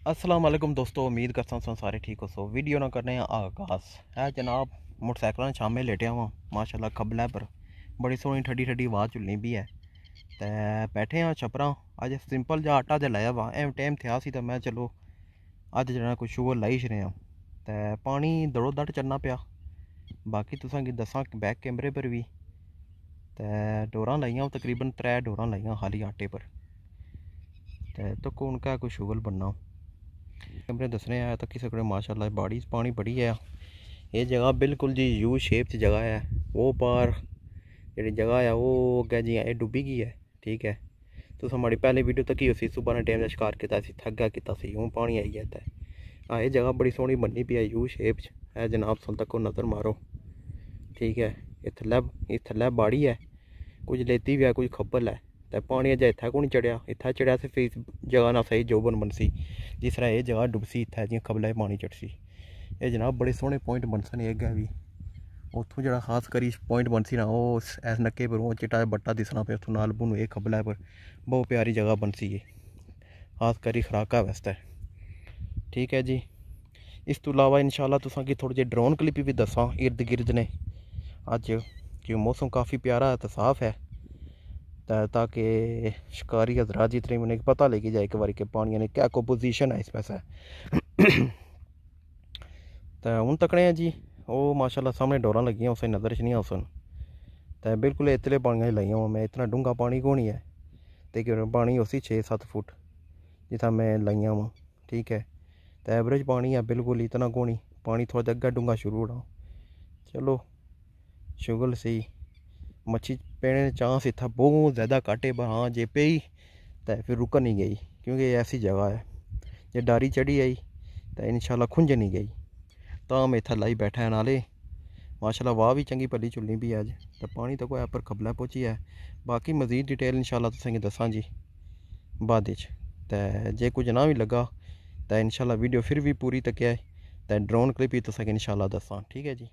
अस्सलाम वालेकुम दोस्तों, उम्मीद करता हूँ सारे ठीक हो। सो वीडियो ना करने आगाज़ है जनाब। मोटरसाइकिल शामें लेटिया हुआ माशाल्लाह खबलै पर बड़ी सोहनी ठंडी ठंडी हवा चुलनी भी है। तो बैठे हाँ छपरा अज सिंपल जा आटा जो लाया वा एम टाइम थे तो मैं चलो अज जो कुछ शुगर लाई छड़े हाँ। तो पानी दड़ो दड़ चलना पिया। बाकी तुसा दसा बैक कैमरे पर भी तो डोरां लाइयां तकरीबन 3 डोरां लाइयां खाली आटे पर। तो कौन का कोई शुगर बनना कैमरे दसने आया तो किसी को माशाल्लाह बाड़ी पानी बड़ी है। ये जगह बिल्कुल जी यू शेप च जगह है। वो पार जी जगह है वो अगर जी ये डुबी गई है। ठीक है तो हमारी पहले वीडियो तक ही उसी सुबह ने टाइम का शिकार किया थक गया किया हूँ पानी आई जाता है। हाँ ये जगह बड़ी सोहनी बननी पी है यू शेप है जनाब। सुन तक नज़र मारो। ठीक है ये थल्लै बाड़ी है कुछ लेती भी है कुछ खब्बल है। तो पानी अजें इत्थै को नहीं चढ़िया इत्थै चढ़िया तो फिर जगह ना सही जोबन बनसी जिस तरह ये जगह डुबसी इत्थै जियां खबलै पानी चढ़सी। ये जनाब बड़े सोहने पॉइंट बनसन ये अग्गें भी उत्थों जो खास करी पॉइंट बनसी ना वो ऐस नक्के पर वो चिट्टा बट्टा दिसना पे उत्थों नाल बुनू ये खबलै पर बहुत प्यारी जगह बनसी ये खास करी खराका वास्ते। ठीक है जी। इस तो अलावा इंशाल्लाह तुसां की थोड़े जे ड्रोन क्लिप भी दसा इर्द गिर्द ने अज कि मौसम काफ़ी प्यारा है तो साफ है ताकि शिकारी हजरात जितने उन्हें पता लगी जाए एक बार के पानी ने क्या कंपोजिशन है इस पैसा। तो हूँ तकने हैं जी वो माशाल्लाह सामने डोरां लगी उस नज़र च नहीं आसन। तो बिल्कुल इतले पानी लाई हुआ मैं इतना डूंगा पानी को नहीं है तो पानी उसी 6-7 फुट जितना मैं लाइया वहाँ। ठीक है तो एवरेज पानी है बिल्कुल इतना को नहीं पानी थोड़ा अग्गा डूंगा शुरू होना। चलो शुगल सही मच्छी पेने चांस इतना बहुत ज़्यादा काटे पर हाँ जे पे ही तो फिर रुक नहीं गई क्योंकि ऐसी जगह है जे डारी चढ़ी आई तो इंशाल्लाह खुंज नहीं गई तो मैं इतना लाई बैठा है नाले माशाल्लाह वाह भी चंगी भली चुलनी भी अज तो पानी तो कोई पर खबला पहुँची है। बाकी मजीद डिटेल इंशाल्लाह तुसेंगी दसा जी बाद तो जे कुछ ना भी लगा तो इंशाल्लाह वीडियो फिर भी पूरी तक तो ड्रोन क्लिप ही तुसेंगी इंशाल्लाह दसा। ठीक है जी।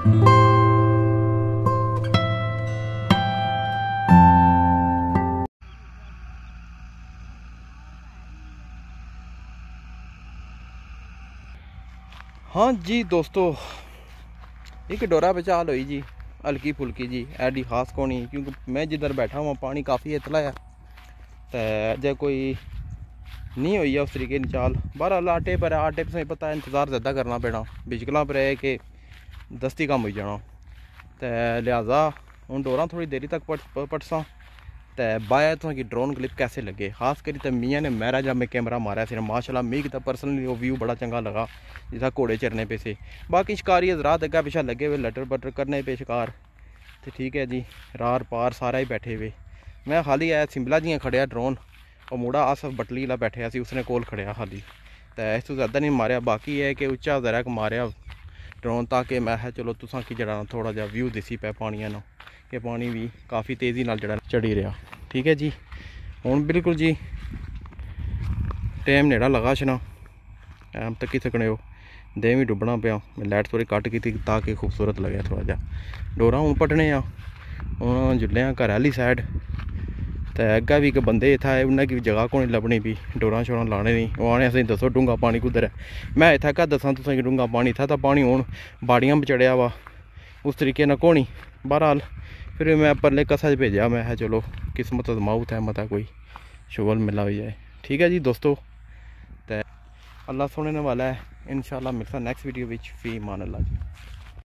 हाँ जी दोस्तों, एक डोरा बचाल हुई जी, हल्की फुल्की जी, एडी खास को नहीं, क्योंकि मैं जिधर बैठा हुआ पानी काफ़ी इतला है तो अजय कोई नहीं हुई है उस तरीके की चाल। बहरहाल आटे पर से पता है इंतज़ार ज़्यादा करना पैना, बिजकलों पर है कि दस्ती कम हो जाना, तो लिहाजा हूँ डोरा थोड़ी देरी तक पटसा। तो बाया तो कि ड्रोन क्लिप कैसे लगे, खास करी तो मियाँ ने मेरा जब मैं कैमरा मारा सिर्फ माशाल्लाह मी तो पर्सनली वो व्यू बड़ा चंगा लगा जिसा घोड़े चरने पे से। बाकी शिकारी हजरात अग्गा पिछा लगे हुए लटर बटर करने पे शिकार, तो ठीक है जी, रार पार सारा ही बैठे हुए। मैं खाली आया सिंबला जियां खड़िया ड्रोन, और मुड़ा आस बटली ला बैठे सी उसने कोल खड़िया खाली, तो इस तो ज़्यादा नहीं मारिया। बाकी है कि उच्चा जरा मारिया ड्रोन ताकि मैं चलो तुसा की जरा थोड़ा जहा व्यू दिसी पै पानिया ना, कि पानी भी काफ़ी तेज़ी नाल जड़ा चढ़ी रहा। ठीक है जी, हुण बिल्कुल जी टाइम नेड़ा लगा छना, टाइम तक ही सकने हो दे भी डुबना पाया। मैं लाइट थोड़ी कट की ताकि खूबसूरत लगे थोड़ा जहा। डोरा हूँ पटने हूँ जुल्ले घर आह्ली साइड, तो अग्गै भी एक बंदे इत्थै उन्हें की जगह को नहीं लभनी भी डोरा शोरा लाने दी। वो आने असें दसो डूंगा पानी कुद्धर है, मैं इत्थै क्या दसां तुसें कि डूंगा पानी इत्थै, तो पानी हूँ बाड़ियां पर चढ़िया वा उस तरीके ना कोनी। बहरहाल फिर मैं परले कसा भेजा, मैं चलो किस्मत माउथ है मता कोई शुगल मिला हो जाए। ठीक है जी दोस्तों, तो अल्लाह सुनने वाला है, इंशाल्लाह मिलता नेक्स्ट वीडियो विच फी मान अल्लाह जी।